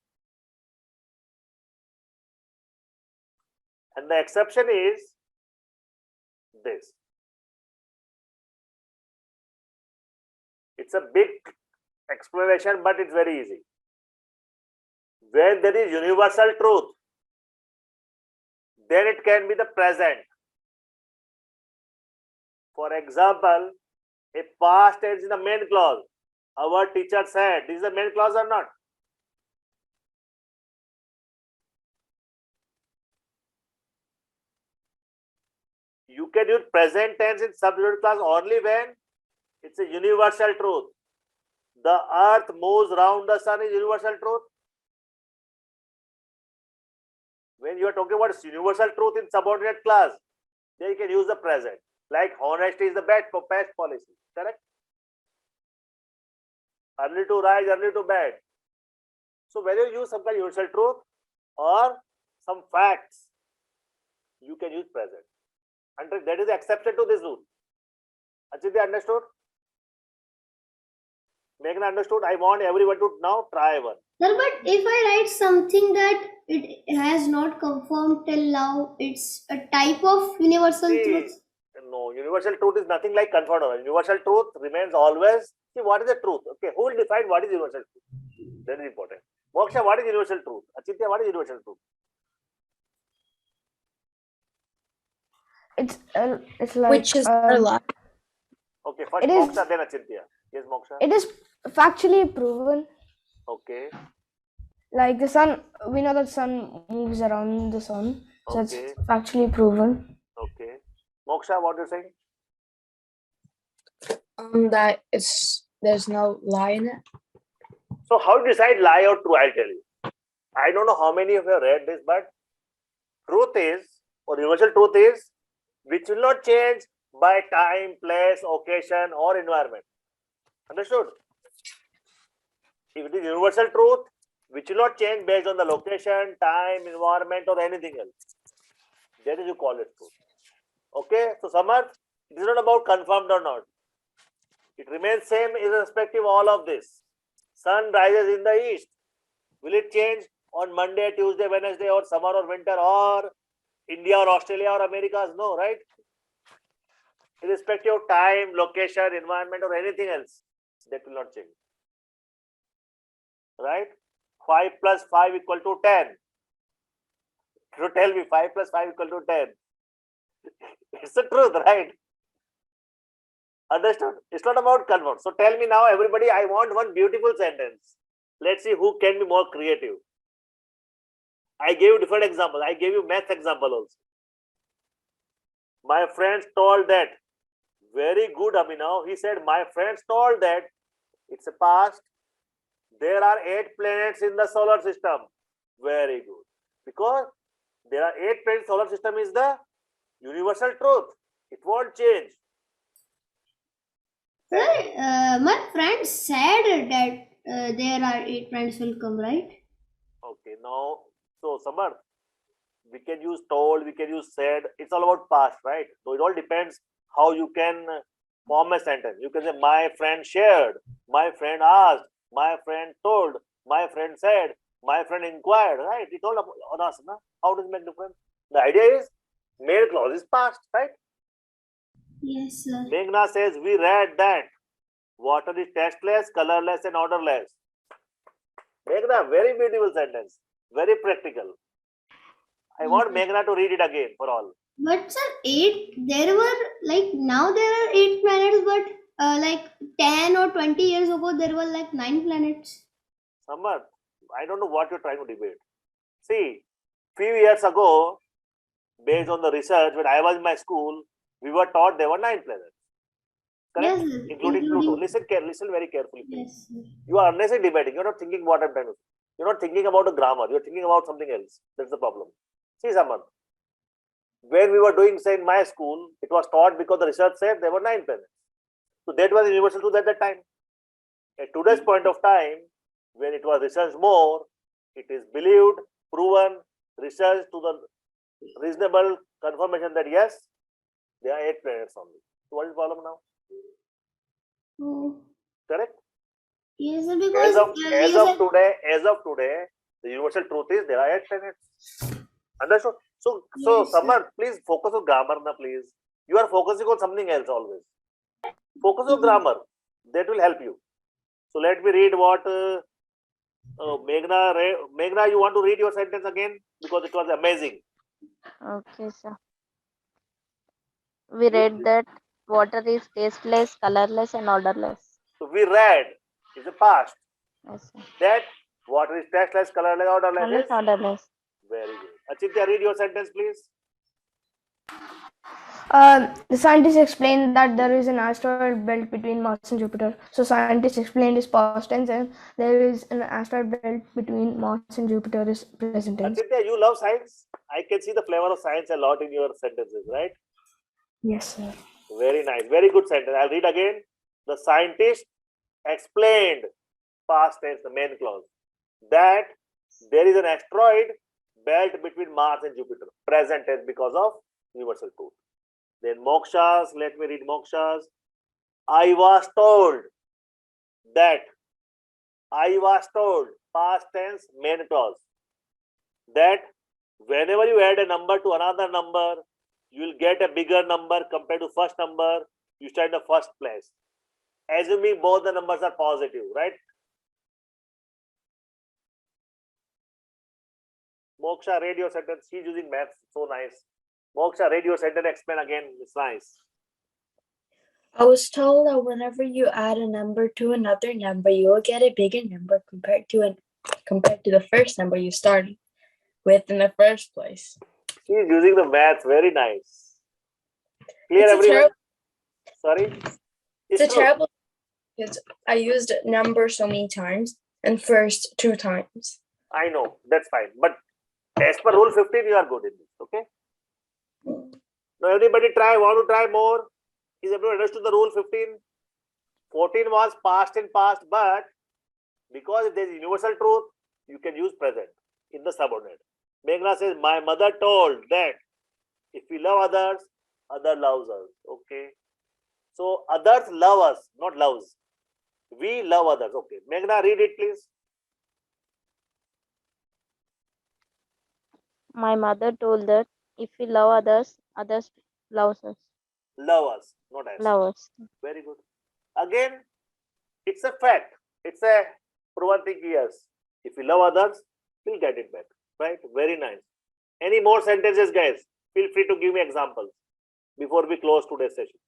And the exception is this. It's a big explanation, but it's very easy. When there is universal truth, then it can be the present. For example, a past tense is the main clause. Our teacher said, this is the main clause or not? You can use present tense in subject clause only when it's a universal truth. The earth moves round the sun is universal truth. When you are talking about universal truth in subordinate clause, then you can use the present. Like honesty is the best policy. Correct? Early to rise, early to bed. So whether you use some kind of universal truth or some facts, you can use present. And that is the exception to this rule. Achintya, understood? Meghna understood? I want everyone to now try one. Sir, but if I write something that it has not confirmed till now, it's a type of universal truth. No, universal truth is nothing like confirmed. Universal truth remains always. See, what is the truth? Okay, who will define what is universal truth? That is important. Moksha, what is universal truth? Achintya, what is universal truth? It's like Which is our life. Okay, first It is- Moksha, then Achintya. Yes, Moksha. it is factually proven. Okay. Like the sun, we know that sun moves around the sun, so Okay. it's factually proven. Okay. Moksha, what do you saying? That there's no lie in it. So how to decide lie or true? I'll tell you. I don't know how many of you have read this, but truth is, or universal truth is, which will not change by time, place, occasion, or environment. Understood? If it is universal truth, which will not change based on the location, time, environment, or anything else. That is you call it truth. Okay, so Samarth, it is not about confirmed or not. It remains same irrespective of all of this. Sun rises in the east. Will it change on Monday, Tuesday, Wednesday, or summer or winter, or India or Australia or Americas? No, right? Irrespective of time, location, environment, or anything else, that will not change. Right? 5 plus 5 equal to 10. You tell me 5 plus 5 equal to 10. It's the truth, right? Understood? It's not about confirmed. So tell me now, everybody, I want one beautiful sentence. Let's see who can be more creative. I gave you different examples. I gave you math example also. My friends told that. Very good, Abhinav. He said, my friends told that it's a past. There are 8 planets in the solar system. Very good. Because there are 8 planets, solar system is the universal truth. It won't change. Sir, my friend said that there are 8 planets will come, right? Okay, now, so Samarth, we can use told, we can use said. It's all about past, right? So it all depends how you can form a sentence. You can say, my friend shared, my friend asked, my friend told, my friend said, my friend inquired, right? It's all on us. Na? How does it make difference? The idea is, main clause is past, right? Yes, sir. Meghna says, we read that water is tasteless, colorless, and odorless. Meghna, very beautiful sentence, very practical. I want Meghna to read it again for all. But sir, 8, there were like now there are 8 planets, but like 10 or 20 years ago there were like 9 planets. Samarth, I don't know what you're trying to debate. See, few years ago, based on the research, when I was in my school, we were taught there were 9 planets. Correct? Yes, sir. Including Pluto. Listen very carefully, please. Yes, sir. You are unnecessarily debating. You're not thinking what I'm trying to say. You're not thinking about the grammar. You're thinking about something else. That's the problem. See, Samarth, when we were doing, say, in my school, it was taught because the research said there were 9 planets. So that was universal truth at that time. At today's point of time, when it was researched more, it is believed, proven, researched to the reasonable confirmation that yes, there are 8 planets only. So what is the problem now? Oh, Correct? yes, sir. Because As of today, the universal truth is there are 8 planets. Understood? So Yes, sir. Samar, please focus on grammar now, please. You are focusing on something else always. Focus on grammar. That will help you. So let me read what Meghna read. Meghna, you want to read your sentence again? Because it was amazing. Okay, sir. We read that water is tasteless, colorless, and odorless. So we read, is the past, Yes, sir. that water is tasteless, colorless, odorless. Colorless, Is odorless. very good. Achintya, read your sentence, please. The scientists explained that there is an asteroid belt between Mars and Jupiter. So scientists explained is past tense, and there is an asteroid belt between Mars and Jupiter is present tense. Achintya, you love science. I can see the flavor of science a lot in your sentences, right? Yes, sir. Very nice. Very good sentence. I'll read again. The scientist explained, past tense, the main clause, that there is an asteroid belt between Mars and Jupiter, present tense because of universal truth. Then Mokshas, let me read Mokshas. I was told that, past tense, main clause, that whenever you add a number to another number, you will get a bigger number compared to first number, you stand in the first place. Assuming both the numbers are positive, right? Moksha, read your sentence. She's using maths, so nice. Moksha, read your sentence, explain again. It's nice. I was told that whenever you add a number to another number, you will get a bigger number compared to the first number you started with in the first place. She's using the maths, very nice. Clear, It's a everyone? terrible, Sorry? it's a true. terrible because I used number so many times and first 2 times. I know, that's fine. But as per rule 15, you are good in this, okay? Now everybody want to try more. Is everyone understood the rule 15? 14 was past and past, but because there is universal truth, you can use present in the subordinate. Meghna says, my mother told that if we love others, other loves us. Okay. So others love us, not loves. We love others. Okay. Meghna, read it, please. My mother told that if we love others, others loves us. Love us, not us. Love us. Very good. Again, it's a fact. It's a proven thing. Yes. If we love others, we'll get it back. Right? Very nice. Any more sentences, guys? Feel free to give me examples before we close today's session.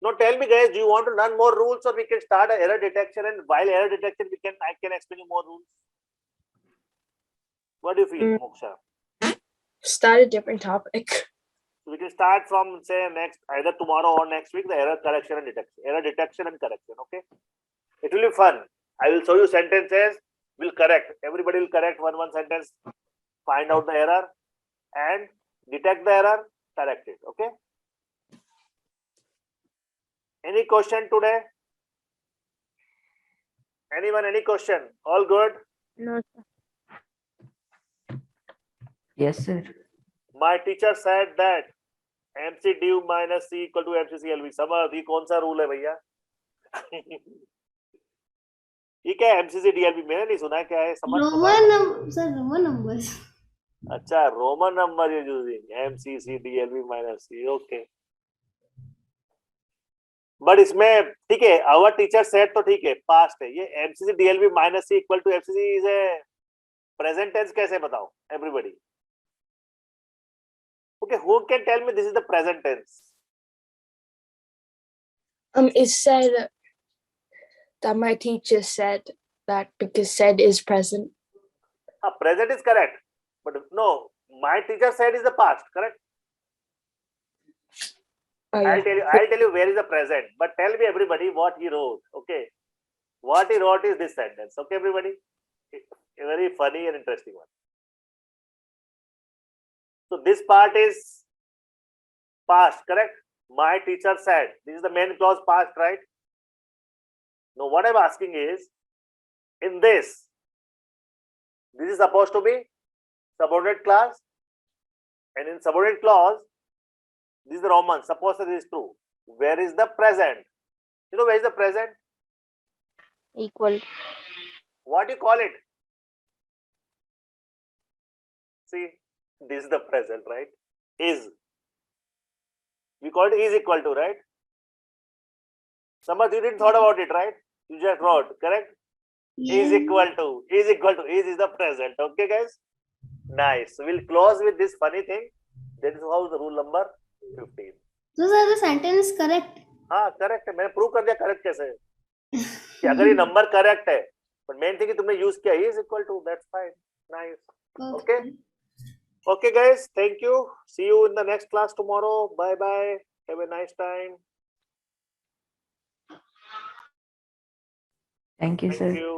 Now tell me, guys, do you want to learn more rules, or we can start an error detection, and while error detection I can explain you more rules? What do you feel, Moksha? Start a different topic. We can start from, say, next, either tomorrow or next week, the error correction and detection. Error detection and correction, okay? It will be fun. I will show you sentences, we'll correct. Everybody will correct one sentence, find out the error, and detect the error, correct it, okay? Any question today? Anyone, any question? All good? No, sir. Yes, sir. My teacher said that MC div minus C equal to MC CLV. समझ ये कौन सा rule है भैया? ये क्या है MCC DLV? मैंने नहीं सुना है, क्या है? समझ Roman numbers. अच्छा, Roman number you're using MCC DLV minus C. Okay. But इसमें ठीक है, our teacher said तो ठीक है, past है. ये MCC DLV minus C equal to MCC is a present tense. कैसे बताओ? Everybody. Okay, who can tell me this is the present tense? It said that my teacher said that because said is present. Present is correct, but no, my teacher said is the past, correct? Oh, yeah. I'll tell you where is the present, but tell me everybody what he wrote. Okay, what he wrote is this sentence. Okay, everybody, a very funny and interesting one. So this part is past, correct? My teacher said. This is the main clause past, right? Now what I'm asking is, in this is supposed to be subordinate clause, and in subordinate clause, this is the Roman. Suppose that this is true. Where is the present? You know where is the present? Equal. What do you call it? See, this is the present, right? Is. We call it is equal to, right? Samarth, you didn't thought about it, right? You just wrote, correct? Is equal to. Is is the present. Okay, guys? Nice. So we'll close with this funny thing. That is how the rule number 15. So sir, the sentence correct? हाँ, correct है. मैंने prove कर दिया correct कैसे है. कि अगर ये number correct है, but main thing कि तुमने use किया is equal to. That's fine. Nice. Okay. Okay, guys. Thank you. See you in the next class tomorrow. Bye bye. Have a nice time. Thank you, sir. Thank you.